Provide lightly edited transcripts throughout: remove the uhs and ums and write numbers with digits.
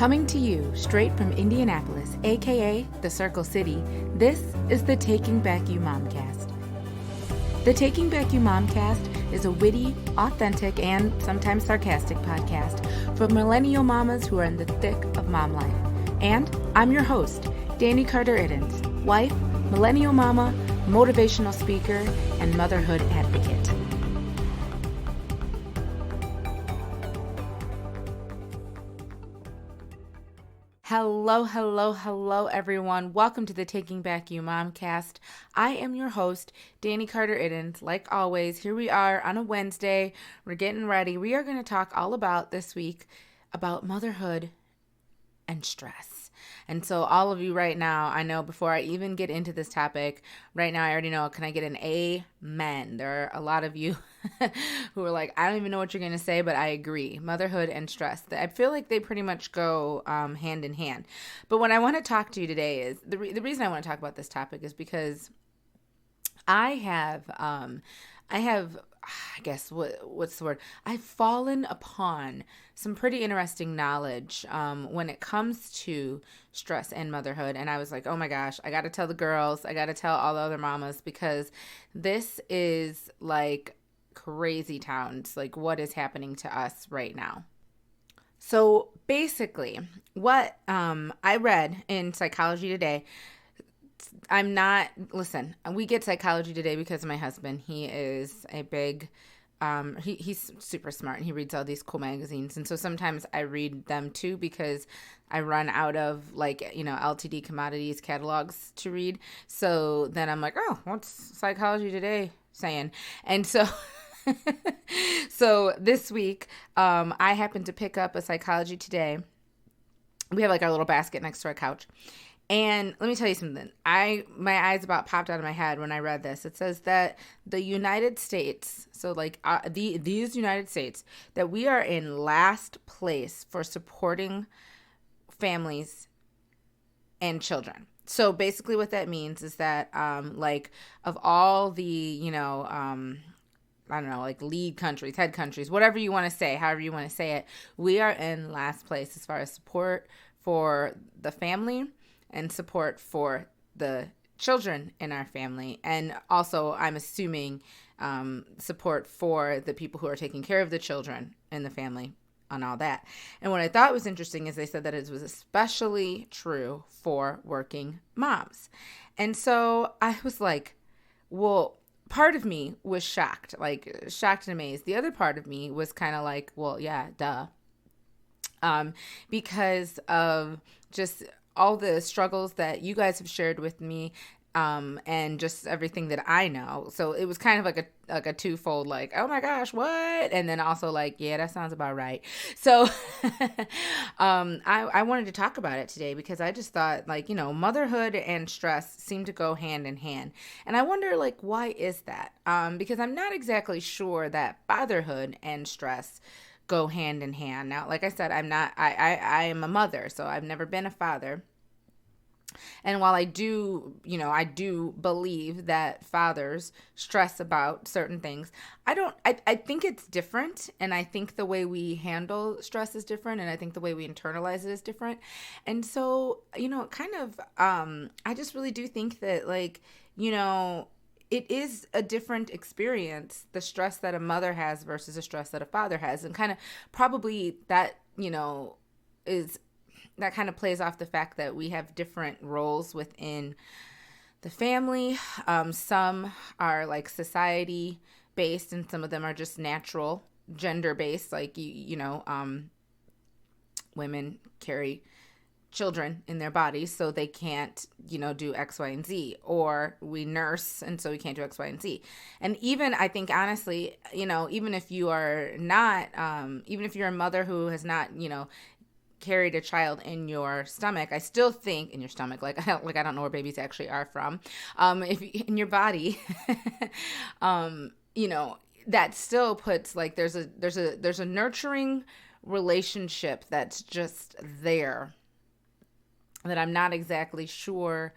Coming to you straight from Indianapolis, aka the Circle City, this is the Taking Back You Momcast. The Taking Back You Momcast is a witty, authentic, and sometimes sarcastic podcast for millennial mamas who are in the thick of mom life. And I'm your host, Dani Carter-Iddens, wife, millennial mama, motivational speaker, and motherhood advocate. Hello, everyone. Welcome to the Taking Back You Momcast. I am your host, Dani Carter-Iddens. Like always, here we are on a Wednesday. We're getting ready. We are going to talk all about this week about motherhood and stress. And so all of you right now, I know before I even get into this topic, right now I already know, can I get an amen? There are a lot of you who are like, I don't even know what you're going to say, but I agree. Motherhood and stress. I feel like they pretty much go hand in hand. But what I want to talk to you today is, the reason I want to talk about this topic is because I have, I guess, what's the word? I've fallen upon some pretty interesting knowledge when it comes to stress and motherhood. And I was like, oh my gosh, I got to tell the girls, I got to tell all the other mamas, because this is like crazy town. It's like what is happening to us right now. So basically, what I read in Psychology Today, listen, we get Psychology Today because of my husband. He is a big, he's super smart and he reads all these cool magazines. And so sometimes I read them too because I run out of LTD commodities catalogs to read. So then I'm like, oh, what's Psychology Today saying? And so, so this week, I happened to pick up a Psychology Today. We have like our little basket next to our couch. And let me tell you something. My eyes about popped out of my head when I read this. It says that the United States, so like these United States, that we are in last place for supporting families and children. So basically what that means is that of all the, I don't know, like lead countries, head countries, whatever you want to say, however you want to say it, we are in last place as far as support for the family and support for the children in our family. And also, I'm assuming support for the people who are taking care of the children in the family and all that. And what I thought was interesting is they said that it was especially true for working moms. And so I was like, well, part of me was shocked and amazed. The other part of me was kind of like, well, yeah, duh. Because of just all the struggles that you guys have shared with me, and just everything that I know. So it was kind of like a twofold, like, oh my gosh, what? And then also like, yeah, that sounds about right. So, I wanted to talk about it today because I just thought motherhood and stress seem to go hand in hand. And I wonder why is that? Because I'm not exactly sure that fatherhood and stress go hand in hand. Now, like I said, I am a mother, so I've never been a father. And while I do believe that fathers stress about certain things, I think it's different. And I think the way we handle stress is different. And I think the way we internalize it is different. And so, I just really do think that it is a different experience, the stress that a mother has versus the stress that a father has. And kind of probably that, that kind of plays off the fact that we have different roles within the family. Some are like society based and some of them are just natural gender based. Like, women carry children in their bodies, so they can't, do X, Y, and Z, or we nurse, and so we can't do X, Y, and Z. And even, I think, honestly, even if you are not, even if you're a mother who has not, carried a child in your stomach, I still think in your stomach, I don't know where babies actually are from, if in your body, that still puts there's a nurturing relationship that's just there that I'm not exactly sure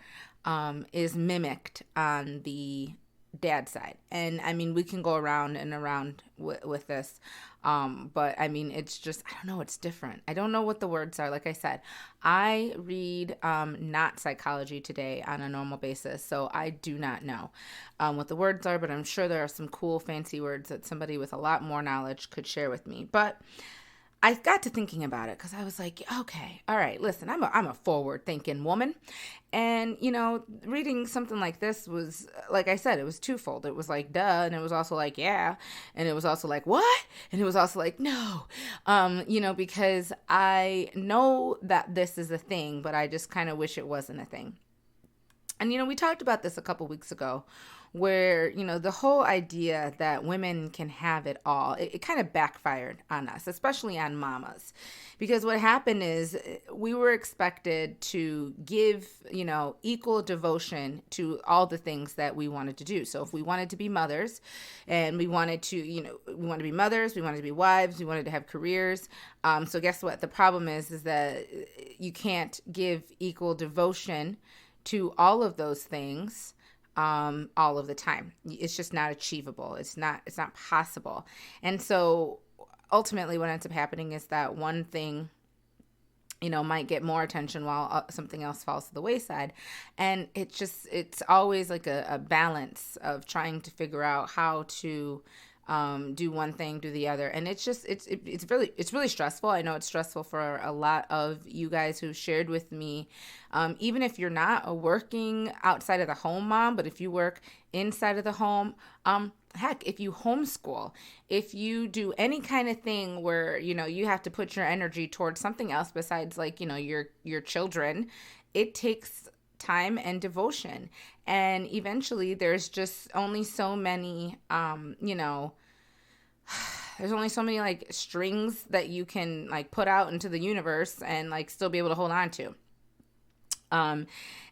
is mimicked on the dad side. And I mean, we can go around and around with this But I mean, it's just, I don't know, it's different. I don't know what the words are. Like I said, I read not Psychology Today on a normal basis, so I do not know what the words are, but I'm sure there are some cool fancy words that somebody with a lot more knowledge could share with me. But I got to thinking about it because I was like, okay, all right, listen, I'm a forward thinking woman. And, reading something like this was, like I said, it was twofold. It was like, duh. And it was also like, yeah. And it was also like, what? And it was also like, no. Because I know that this is a thing, but I just kind of wish it wasn't a thing. And, we talked about this a couple weeks ago where, the whole idea that women can have it all, it kind of backfired on us, especially on mamas. Because what happened is we were expected to give, equal devotion to all the things that we wanted to do. So if we wanted to be mothers and we wanted to, we wanted to be mothers, we wanted to be wives, we wanted to have careers. So guess what? The problem is that you can't give equal devotion to all of those things all of the time. It's just not achievable. It's not possible. And so ultimately what ends up happening is that one thing might get more attention while something else falls to the wayside. And it's always like a balance of trying to figure out how to do one thing, do the other. And it's really stressful. I know it's stressful for a lot of you guys who shared with me, even if you're not a working outside of the home mom, but if you work inside of the home, heck, if you homeschool, if you do any kind of thing where, you have to put your energy towards something else besides like, your children, it takes time and devotion. And eventually there's just only so many, there's only so many like strings that you can like put out into the universe and like still be able to hold on to.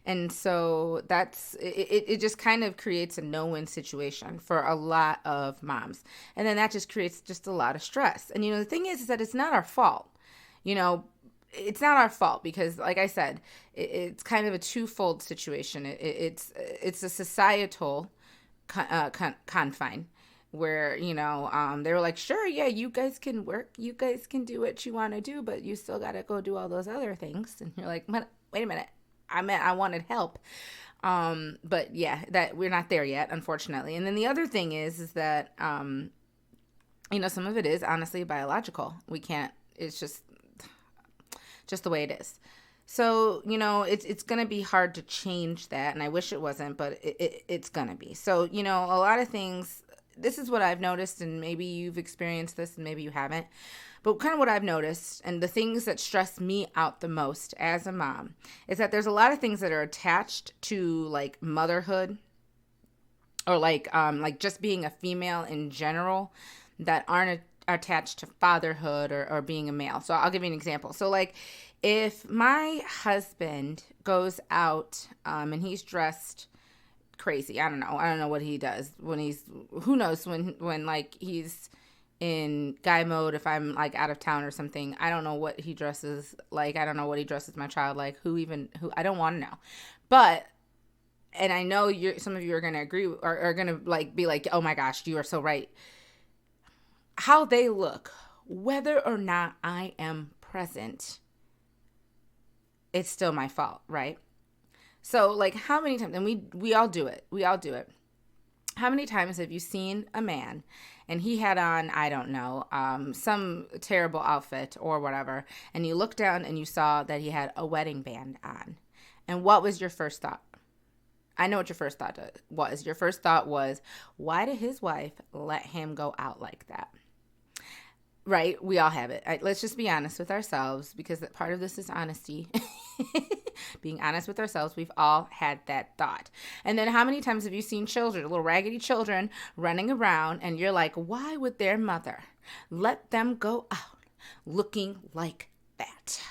And so that's, it just kind of creates a no-win situation for a lot of moms. And then that just creates just a lot of stress. And, the thing is that it's not our fault, it's not our fault because, like I said, it's kind of a twofold situation. It's a societal confine where, they were like, sure, yeah, you guys can work, you guys can do what you want to do, but you still got to go do all those other things. And you're like, wait a minute, I wanted help. But yeah, that we're not there yet, unfortunately. And then the other thing is that, some of it is honestly biological. We can't, it's just the way it is. So, it's going to be hard to change that. And I wish it wasn't, but it's going to be. So, a lot of things, this is what I've noticed, and maybe you've experienced this and maybe you haven't, but kind of what I've noticed and the things that stress me out the most as a mom is that there's a lot of things that are attached to like motherhood or like just being a female in general that aren't attached to fatherhood or being a male. So I'll give you an example. So like if my husband goes out and he's dressed crazy, I don't know what he does when who knows when like he's in guy mode, if I'm like out of town or something, I don't know what he dresses like. I don't know what he dresses my child like. Who I don't want to know. But and I know some of you are going to agree or are going to like be like, oh my gosh, you are so right. How they look, whether or not I am present, it's still my fault, right? So like how many times, and we all do it. How many times have you seen a man and he had on, I don't know, some terrible outfit or whatever, and you looked down and you saw that he had a wedding band on? And what was your first thought? I know what your first thought was. Your first thought was, why did his wife let him go out like that? Right? We all have it. Let's just be honest with ourselves, because part of this is honesty. Being honest with ourselves, we've all had that thought. And then how many times have you seen children, little raggedy children running around, and you're like, why would their mother let them go out looking like that?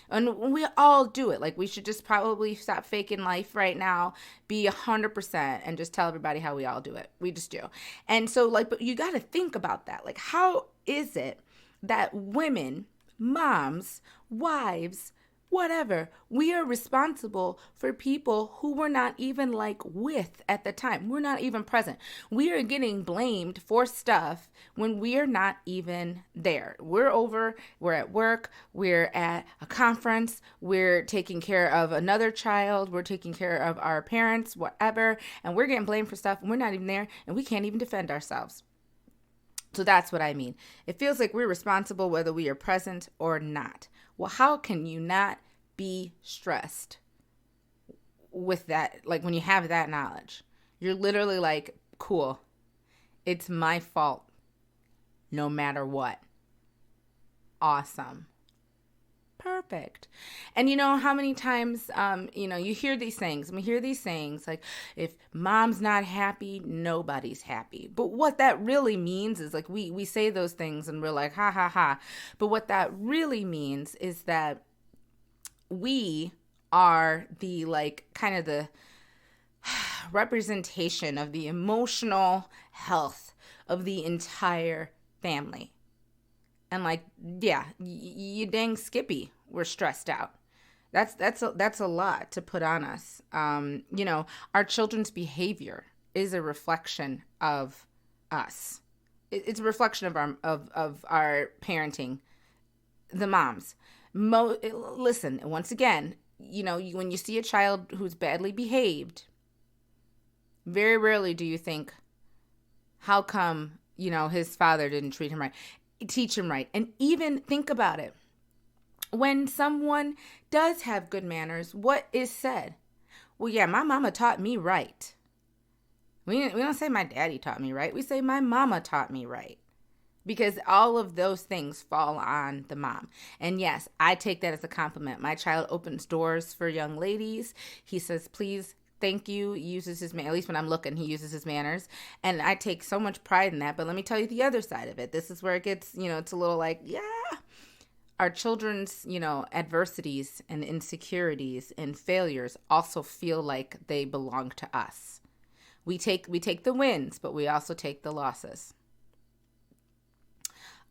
And we all do it. Like, we should just probably stop faking life right now, be 100% and just tell everybody how we all do it. We just do. And so like, but you got to think about that. Like, how is it that women, moms, wives, whatever. We are responsible for people who we're not even like with at the time. We're not even present. We are getting blamed for stuff when we are not even there. We're at work, we're at a conference, we're taking care of another child, we're taking care of our parents, whatever, and we're getting blamed for stuff and we're not even there and we can't even defend ourselves. So that's what I mean. It feels like we're responsible whether we are present or not. Well, how can you not be stressed with that? Like when you have that knowledge, you're literally like, cool, it's my fault no matter what. Awesome. Perfect. And you know how many times, you hear these things. We hear these sayings like, if mom's not happy, nobody's happy. But what that really means is like, we say those things and we're like, ha, ha, ha. But what that really means is that we are the like kind of the representation of the emotional health of the entire family. And like, yeah, you dang Skippy, we're stressed out. That's a lot to put on us. Our children's behavior is a reflection of us. It's a reflection of our parenting, the moms. Listen, once again, when you see a child who's badly behaved, very rarely do you think, how come, his father didn't treat him right? Teach him right. And even think about it. When someone does have good manners, what is said? Well, yeah, my mama taught me right. We don't say my daddy taught me right. We say my mama taught me right. Because all of those things fall on the mom. And yes, I take that as a compliment. My child opens doors for young ladies. He says, please, thank you. He uses his, at least when I'm looking, he uses his manners. And I take so much pride in that. But let me tell you the other side of it. This is where it gets, it's a little like, yeah. Our children's, adversities and insecurities and failures also feel like they belong to us. We take the wins, but we also take the losses.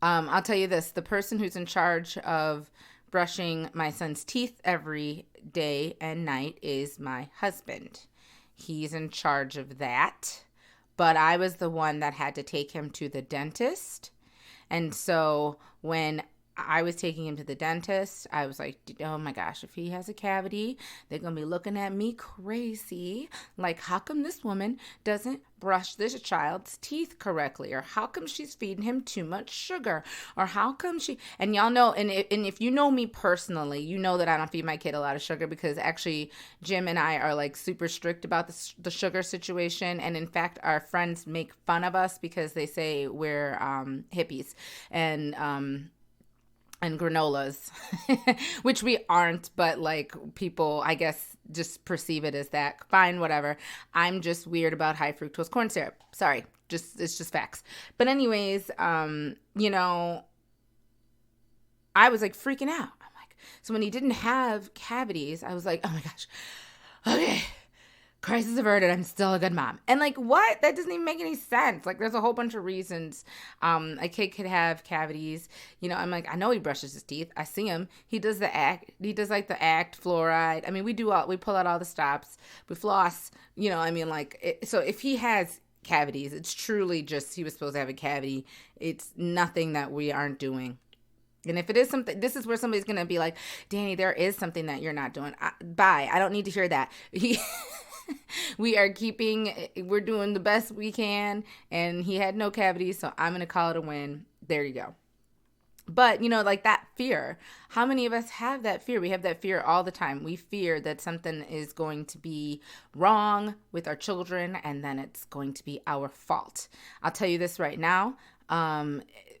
I'll tell you this, the person who's in charge of brushing my son's teeth every day and night is my husband. He's in charge of that, but I was the one that had to take him to the dentist. And so when I was taking him to the dentist, I was like, oh my gosh, if he has a cavity, they're going to be looking at me crazy. Like, how come this woman doesn't brush this child's teeth correctly? Or how come she's feeding him too much sugar? Or how come and y'all know, and if you know me personally, you know that I don't feed my kid a lot of sugar because actually Jim and I are like super strict about the sugar situation. And in fact, our friends make fun of us because they say we're hippies and granolas, which we aren't, but like people, I guess, just perceive it as that. Fine, whatever. I'm just weird about high fructose corn syrup. Sorry, it's just facts. But anyways, I was like freaking out. I'm like, so when he didn't have cavities, I was like, oh my gosh, okay, crisis averted, I'm still a good mom. And like, what? That doesn't even make any sense. Like, there's a whole bunch of reasons a kid could have cavities. I'm like, I know he brushes his teeth. I see him. He does the act. He does like the act, fluoride. I mean, we pull out all the stops. We floss, so if he has cavities, it's truly just, he was supposed to have a cavity. It's nothing that we aren't doing. And if it is something, this is where somebody's going to be like, Dani, there is something that you're not doing. Bye. I don't need to hear that. We're doing the best we can, and he had no cavities, so I'm going to call it a win. There you go. But, like that fear, how many of us have that fear? We have that fear all the time. We fear that something is going to be wrong with our children, and then it's going to be our fault. I'll tell you this right now.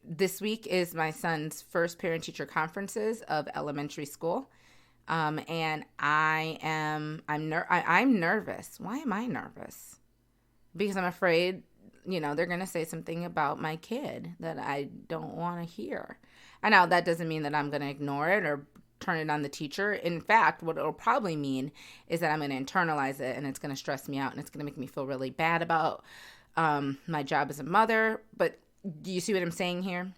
This week is my son's first parent-teacher conferences of elementary school. And I'm nervous. Why am I nervous? Because I'm afraid, they're going to say something about my kid that I don't want to hear. And now that doesn't mean that I'm going to ignore it or turn it on the teacher. In fact, what it'll probably mean is that I'm going to internalize it and it's going to stress me out and it's going to make me feel really bad about, my job as a mother. But do you see what I'm saying here?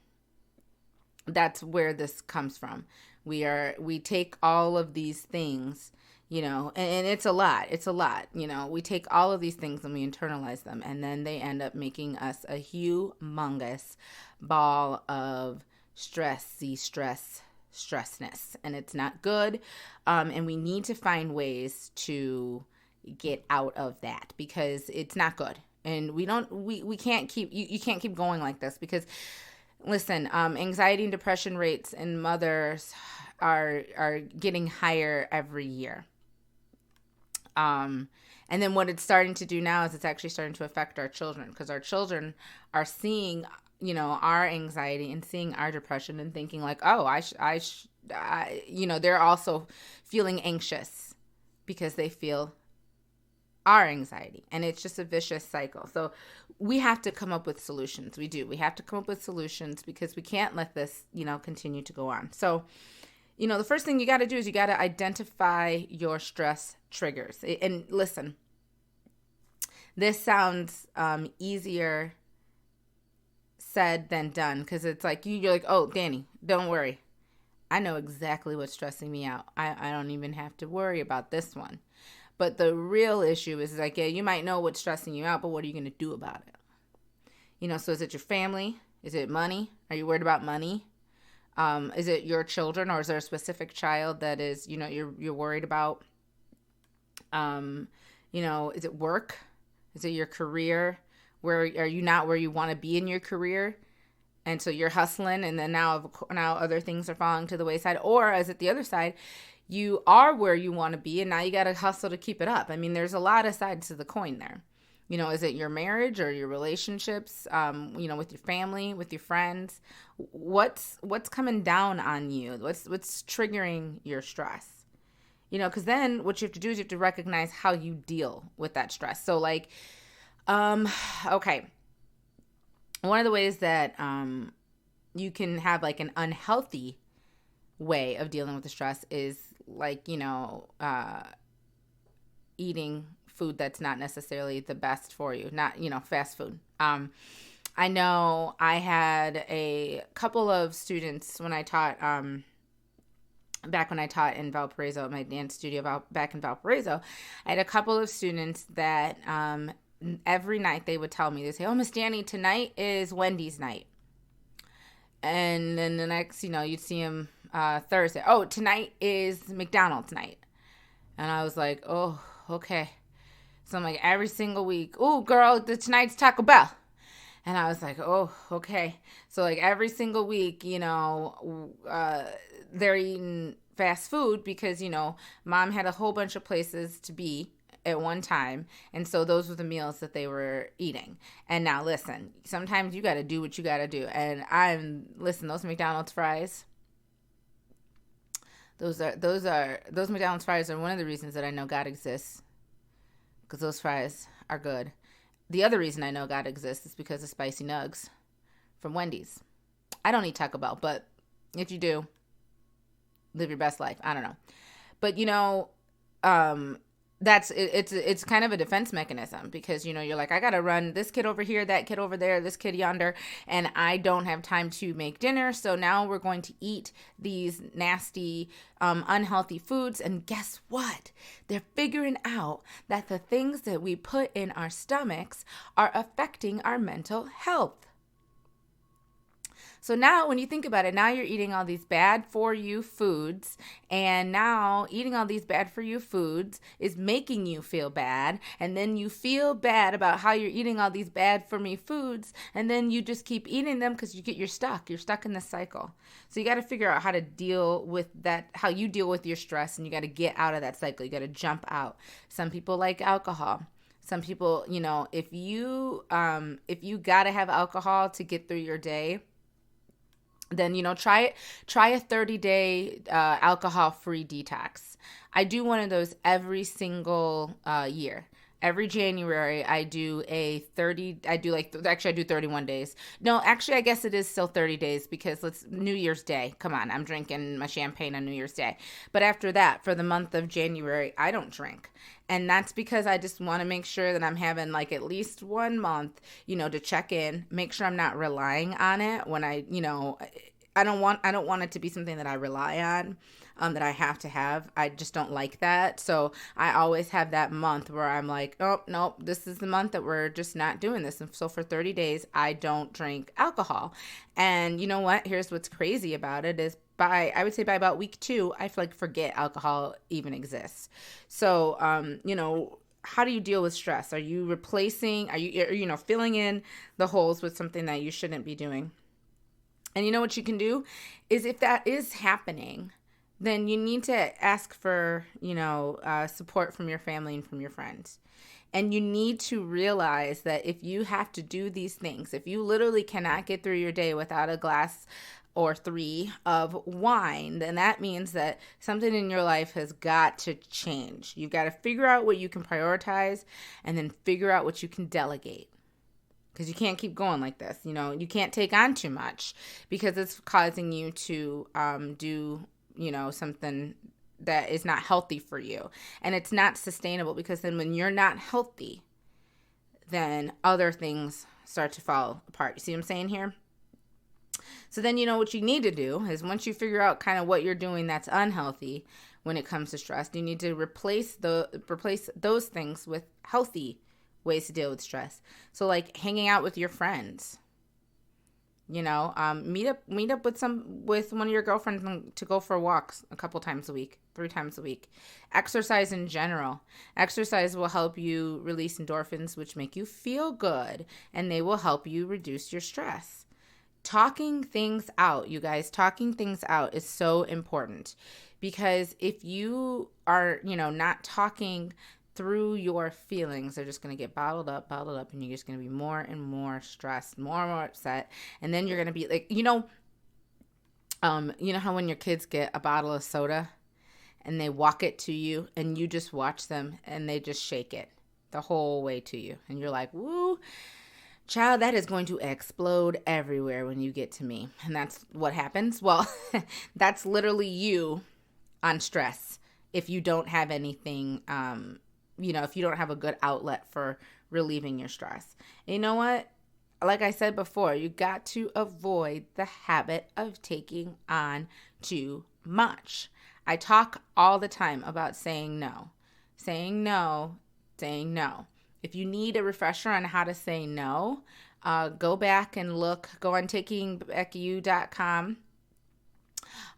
That's where this comes from. We take all of these things, and it's a lot. It's a lot. We take all of these things and we internalize them, and then they end up making us a humongous ball of stressness, and it's not good. And we need to find ways to get out of that, because it's not good. And we can't keep, you can't keep going like this, because listen, anxiety and depression rates in mothers are getting higher every year. And then what it's starting to do now is it's actually starting to affect our children, because our children are seeing, our anxiety and seeing our depression and thinking like, oh, they're also feeling anxious because they feel our anxiety, and it's just a vicious cycle. So we have to come up with solutions. We have to come up with solutions, because we can't let this, continue to go on. So, the first thing you got to do is you got to identify your stress triggers. And listen, this sounds easier said than done, because it's like you're like, oh, Dani, don't worry, I know exactly what's stressing me out. I don't even have to worry about this one. But the real issue is like, yeah, you might know what's stressing you out, but what are you going to do about it? So is it your family? Is it money? Are you worried about money? Is it your children, or is there a specific child that is, you're worried about? Is it work? Is it your career? Where are you not where you want to be in your career? And so you're hustling, and then now other things are falling to the wayside. Or is it the other side? You are where you want to be, and now you got to hustle to keep it up. I mean, there's a lot of sides to the coin there. Is it your marriage or your relationships, with your family, with your friends? What's coming down on you? What's triggering your stress? Because then what you have to do is you have to recognize how you deal with that stress. So like, okay. One of the ways that you can have like an unhealthy way of dealing with the stress is like, eating food that's not necessarily the best for you, not, fast food. I know I had a couple of students when I taught, back when I taught in Valparaiso, at my dance studio back in Valparaiso. I had a couple of students that every night they would tell me, they say, oh, Miss Dani, tonight is Wendy's night. And then the next, you'd see them Thursday. Oh, tonight is McDonald's night. And I was like, oh, okay. So I'm like, every single week, oh, girl, tonight's Taco Bell. And I was like, oh, okay. So like every single week, they're eating fast food because, mom had a whole bunch of places to be at one time. And so those were the meals that they were eating. And now listen, sometimes you got to do what you got to do. And those McDonald's fries, those McDonald's fries are one of the reasons that I know God exists, because those fries are good. The other reason I know God exists is because of spicy nugs from Wendy's. I don't eat Taco Bell, but if you do, live your best life. I don't know. But, it's kind of a defense mechanism, because, you're like, I got to run this kid over here, that kid over there, this kid yonder, and I don't have time to make dinner. So now we're going to eat these nasty, unhealthy foods. And guess what? They're figuring out that the things that we put in our stomachs are affecting our mental health. So now when you think about it, now you're eating all these bad for you foods, and now eating all these bad for you foods is making you feel bad, and then you feel bad about how you're eating all these bad for me foods, and then you just keep eating them because you're stuck in this cycle. So you got to figure out how to deal with that, how you deal with your stress, and you got to get out of that cycle. You got to jump out. Some people like alcohol. Some people, if you got to have alcohol to get through your day, then, try a 30-day alcohol-free detox. I do one of those every single year. Every January, I do 31 days. No, actually, I guess it is still 30 days, because New Year's Day. Come on, I'm drinking my champagne on New Year's Day. But after that, for the month of January, I don't drink. And that's because I just want to make sure that I'm having like at least 1 month, to check in, make sure I'm not relying on it when I I don't want it to be something that I rely on, that I have to have. I just don't like that. So I always have that month where I'm like, oh, no, this is the month that we're just not doing this. And so for 30 days, I don't drink alcohol. And you know what? Here's what's crazy about it is I would say by about week 2, I forget alcohol even exists. So, how do you deal with stress? Are you filling in the holes with something that you shouldn't be doing? And you know what you can do is, if that is happening, then you need to ask for, support from your family and from your friends. And you need to realize that if you have to do these things, if you literally cannot get through your day without a glass or 3 of wine, then that means that something in your life has got to change. You've got to figure out what you can prioritize and then figure out what you can delegate. Because you can't keep going like this. You can't take on too much because it's causing you to do, something that is not healthy for you. And it's not sustainable, because then when you're not healthy, then other things start to fall apart. You see what I'm saying here? So then, what you need to do is, once you figure out kind of what you're doing that's unhealthy when it comes to stress, you need to replace those things with healthy ways to deal with stress. So like hanging out with your friends, meet up with one of your girlfriends to go for walks a couple times a week, 3 times a week. Exercise in general. Exercise will help you release endorphins, which make you feel good, and they will help you reduce your stress. Talking things out, you guys, talking things out is so important, because if you are, not talking through your feelings, they're just going to get bottled up, and you're just going to be more and more stressed, more and more upset. And then you're going to be like, how when your kids get a bottle of soda and they walk it to you and you just watch them and they just shake it the whole way to you. And you're like, woo, child, that is going to explode everywhere when you get to me. And that's what happens. Well, that's literally you on stress if you don't have anything, if you don't have a good outlet for relieving your stress. And you know what? Like I said before, you got to avoid the habit of taking on too much. I talk all the time about saying no. Saying no, saying no. If you need a refresher on how to say no, go back and go on takingbackyou.com.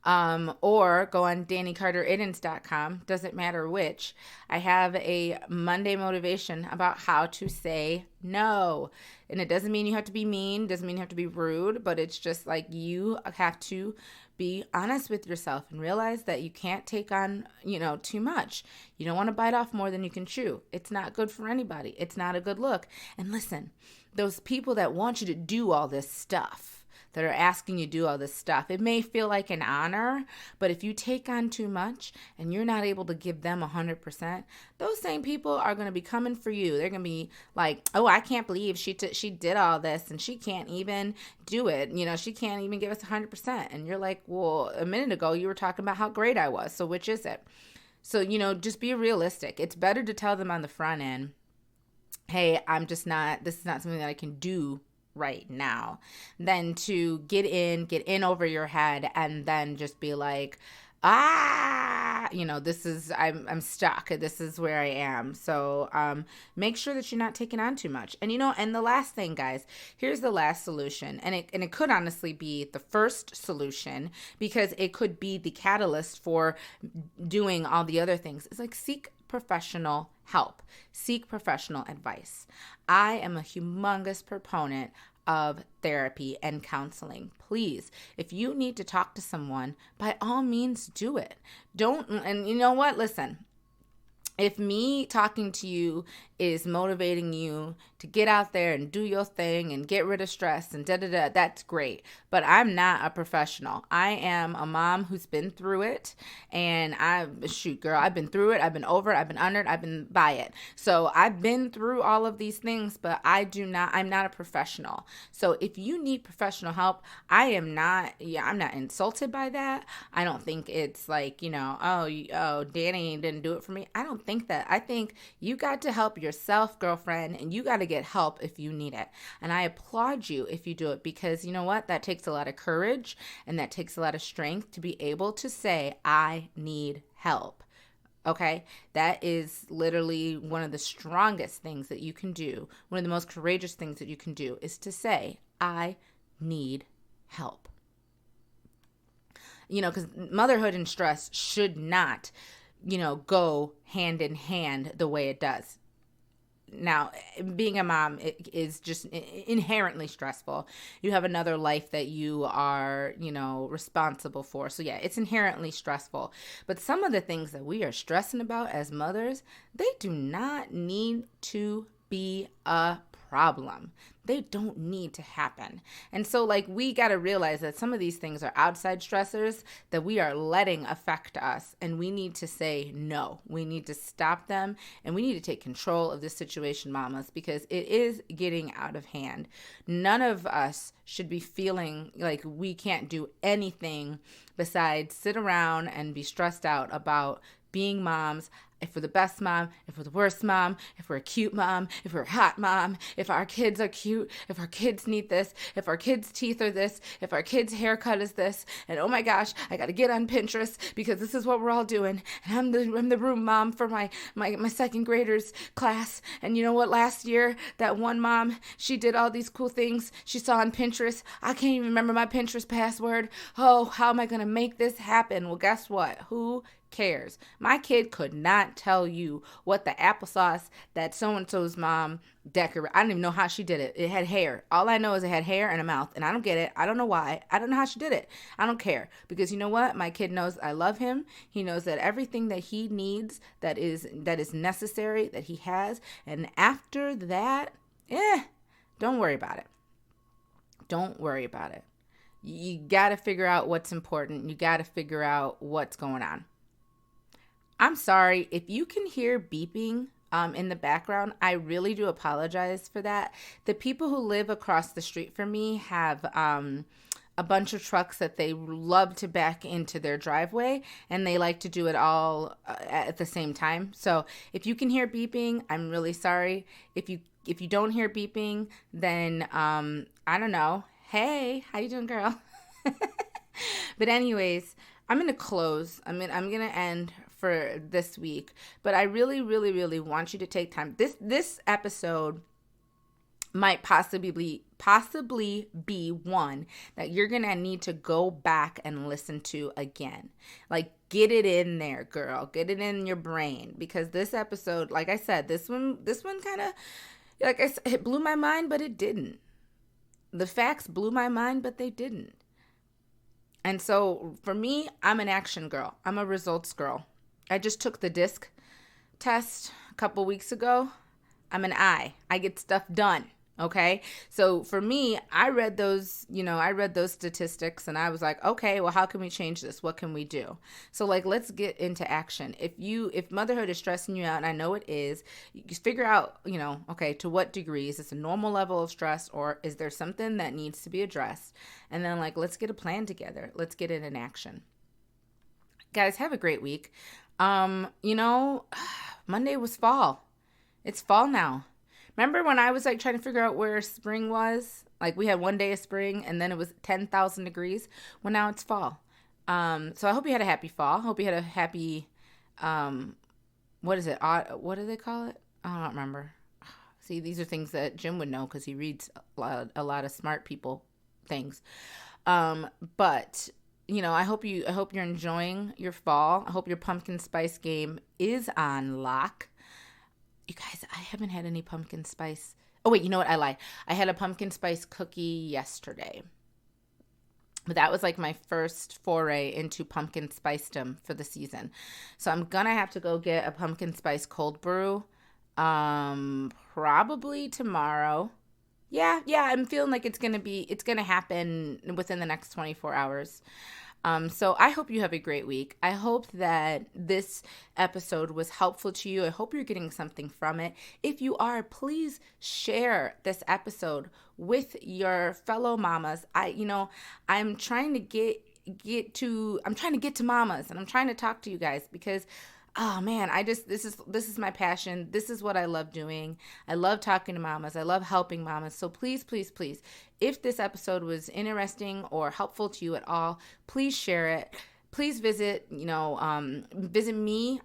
Or go on DaniCarterIdens.com. Doesn't matter which. I have a Monday motivation about how to say no. And it doesn't mean you have to be mean, doesn't mean you have to be rude, but it's just like you have to be honest with yourself and realize that you can't take on, too much. You don't want to bite off more than you can chew. It's not good for anybody. It's not a good look. And listen, those people that want you to do all this stuff, that are asking you to do all this stuff, it may feel like an honor, but if you take on too much and you're not able to give them 100%, those same people are going to be coming for you. They're going to be like, oh, I can't believe she did all this and she can't even do it. She can't even give us 100%. And you're like, well, a minute ago you were talking about how great I was. So which is it? So, just be realistic. It's better to tell them on the front end, hey, this is not something that I can do right now, than to get in over your head and then just be like, I'm stuck. This is where I am. So make sure that you're not taking on too much. And and the last thing, guys, here's the last solution. And it could honestly be the first solution, because it could be the catalyst for doing all the other things. It's like, seek professional help. Seek professional advice. I am a humongous proponent of therapy and counseling. Please, if you need to talk to someone, by all means do it. And you know what? Listen, if me talking to you is motivating you to get out there and do your thing and get rid of stress and that's great. But I'm not a professional. I am a mom who's been through it, and I've been through it. I've been over it. I've been under it. I've been by it. So I've been through all of these things, but I'm not a professional. So if you need professional help, I'm not insulted by that. I don't think it's like, oh, Dani didn't do it for me. I don't don't think that. I think you got to help yourself, girlfriend, and you got to get help if you need it. And I applaud you if you do it, because you know what? That takes a lot of courage and that takes a lot of strength to be able to say, I need help. Okay, that is literally one of the strongest things that you can do. One of the most courageous things that you can do is to say, I need help. Because motherhood and stress should not, go hand in hand the way it does. Now, being a mom is just inherently stressful. You have another life that you are, responsible for. So yeah, it's inherently stressful. But some of the things that we are stressing about as mothers, they do not need to be a problem. They don't need to happen. And so we got to realize that some of these things are outside stressors that we are letting affect us, and we need to say no. We need to stop them, and we need to take control of this situation, mamas, because it is getting out of hand. None of us should be feeling like we can't do anything besides sit around and be stressed out about being moms. If we're the best mom, if we're the worst mom, if we're a cute mom, if we're a hot mom, if our kids are cute, if our kids need this, if our kids' teeth are this, if our kids' haircut is this, and oh my gosh, I got to get on Pinterest because this is what we're all doing. And I'm the room mom for my second graders class. And you know what? Last year, that one mom, she did all these cool things she saw on Pinterest. I can't even remember my Pinterest password. Oh, how am I going to make this happen? Well, guess what? Who cares? My kid could not tell you what the applesauce that so-and-so's mom decorated. I don't even know how she did it. It had hair. All I know is it had hair and a mouth, and I don't get it. I don't know why. I don't know how she did it. I don't care, because you know what? My kid knows I love him. He knows that everything that he needs, that is necessary, that he has. And after that, don't worry about it. Don't worry about it. You got to figure out what's important. You got to figure out what's going on. I'm sorry if you can hear beeping in the background. I really do apologize for that. The people who live across the street from me have a bunch of trucks that they love to back into their driveway, and they like to do it all at the same time. So if you can hear beeping, I'm really sorry. If you don't hear beeping, then I don't know. Hey, how you doing, girl? But anyways, I'm going to close. I'm going to end for this week, but I really, really, really want you to take time. This episode might possibly be one that you're going to need to go back and listen to again. Get it in there, girl. Get it in your brain, because this episode, like I said, this one kind of, like I said, it blew my mind, but it didn't. The facts blew my mind, but they didn't. And so for me, I'm an action girl. I'm a results girl. I just took the DISC test a couple weeks ago. I'm an I get stuff done. Okay. So for me, I read those statistics, and I was like, okay, well, how can we change this? What can we do? So let's get into action. If motherhood is stressing you out, and I know it is, you figure out, okay, to what degree is this a normal level of stress, or is there something that needs to be addressed? And then let's get a plan together. Let's get it in action. Guys, have a great week. Monday was fall. It's fall now. Remember when I was trying to figure out where spring was? We had one day of spring, and then it was 10,000 degrees. Well, now it's fall. So I hope you had a happy fall. Hope you had a happy, what is it? What do they call it? I don't remember. See, these are things that Jim would know, because he reads a lot of smart people things. But I hope you're enjoying your fall. I hope your pumpkin spice game is on lock. You guys, I haven't had any pumpkin spice. Oh, wait, you know what? I lied. I had a pumpkin spice cookie yesterday. But that was my first foray into pumpkin spicedom for the season. So I'm going to have to go get a pumpkin spice cold brew probably tomorrow. Yeah, I'm feeling like it's going to happen within the next 24 hours. So I hope you have a great week. I hope that this episode was helpful to you. I hope you're getting something from it. If you are, please share this episode with your fellow mamas. I'm trying to get to mamas, and I'm trying to talk to you guys, because oh man, this is my passion. This is what I love doing. I love talking to mamas. I love helping mamas. So please, please, please, if this episode was interesting or helpful to you at all, please share it. Please visit me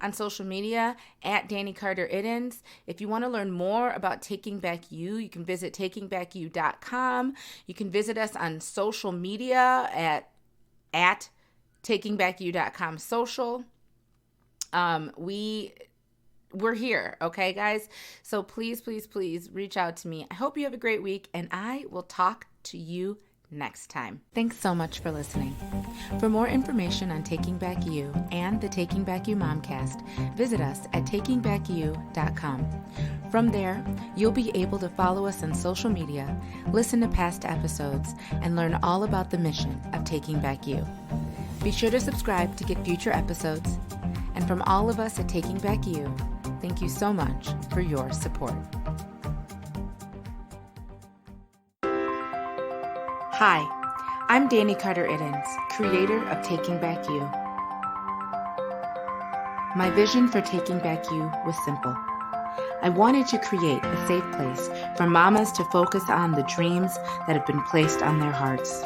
on social media at Dani Carter Iddens. If you want to learn more about Taking Back You, you can visit takingbackyou.com. You can visit us on social media at takingbackyou.com social. We're here, okay, guys? So please, please, please reach out to me. I hope you have a great week, and I will talk to you next time. Thanks so much for listening. For more information on Taking Back You and the Taking Back You Momcast, visit us at takingbackyou.com. From there, you'll be able to follow us on social media, listen to past episodes, and learn all about the mission of Taking Back You. Be sure to subscribe to get future episodes. And from all of us at Taking Back You, thank you so much for your support. Hi, I'm Dani Carter Iddens, creator of Taking Back You. My vision for Taking Back You was simple. I wanted to create a safe place for mamas to focus on the dreams that have been placed on their hearts,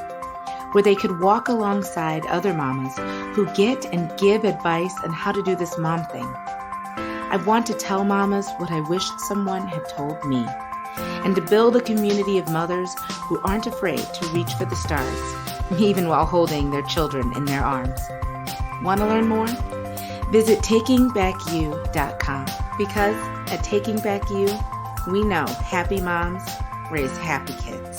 where they could walk alongside other mamas who get and give advice on how to do this mom thing. I want to tell mamas what I wish someone had told me, and to build a community of mothers who aren't afraid to reach for the stars, even while holding their children in their arms. Want to learn more? Visit takingbackyou.com, because at Taking Back You, we know happy moms raise happy kids.